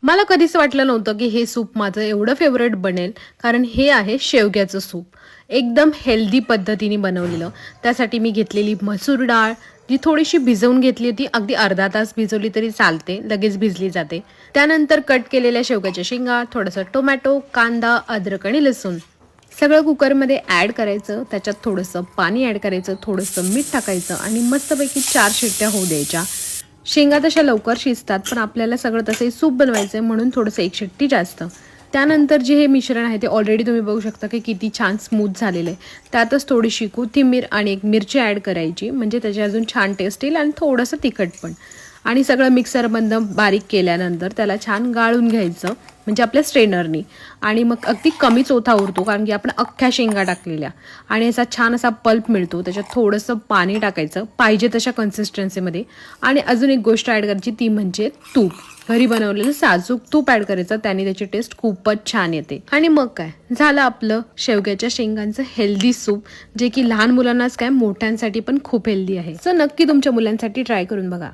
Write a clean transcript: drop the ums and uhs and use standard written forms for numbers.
मला कधीच वाटलं नव्हतं की हे सूप माझं एवढं फेवरेट बनेल, कारण हे आहे शेवग्याचं सूप. एकदम हेल्दी पद्धतीने बनवलेलं. त्यासाठी मी घेतलेली मसूर डाळ, जी थोडीशी भिजवून घेतली होती. अगदी अर्धा तास भिजवली तरी चालते, लगेच भिजली जाते. त्यानंतर कट केलेल्या शेवग्याच्या शेंगा, थोडंसं टोमॅटो, कांदा, अद्रक आणि लसूण सगळं कुकरमध्ये ॲड करायचं. त्याच्यात थोडंसं पाणी ॲड करायचं, थोडंसं मीठ टाकायचं आणि मस्तपैकी 4 शिट्ट्या होऊ द्यायच्या. शेंगा तशा लवकर शिजतात, पण आपल्याला सगळं तसे सूप बनवायचं आहे म्हणून थोडंसं 1 शिट्टी जास्त. त्यानंतर जे हे मिश्रण आहे ते ऑलरेडी तुम्ही बघू शकता की किती छान स्मूथ झालेलं आहे. त्यातच थोडीशी कोथिंबीर आणि एक मिरची ॲड करायची, म्हणजे त्याची अजून छान टेस्ट येईल आणि थोडंसं तिखट पण. आणि सगळं मिक्सरमधून बारीक केल्यानंतर त्याला छान गाळून घ्यायचं, म्हणजे आपल्या स्ट्रेनरनी. आणि मग अगदी कमी चोथा उरतो, कारण की आपण अख्ख्या शेंगा टाकलेल्या. आणि असा छान असा पल्प मिळतो. त्याच्यात थोडंसं पाणी टाकायचं पाहिजे तशा कन्सिस्टन्सीमध्ये. आणि अजून एक गोष्ट ॲड करायची, ती म्हणजे तूप. घरी बनवलेलं साजूक तूप ॲड करायचं, त्याने त्याची टेस्ट खूपच छान येते. आणि मग काय झालं आपलं शेवग्याच्या शेंगांचं हेल्दी सूप, जे की लहान मुलांनाच काय मोठ्यांसाठी पण खूप हेल्दी आहे. सो नक्की तुमच्या मुलांसाठी ट्राय करून बघा.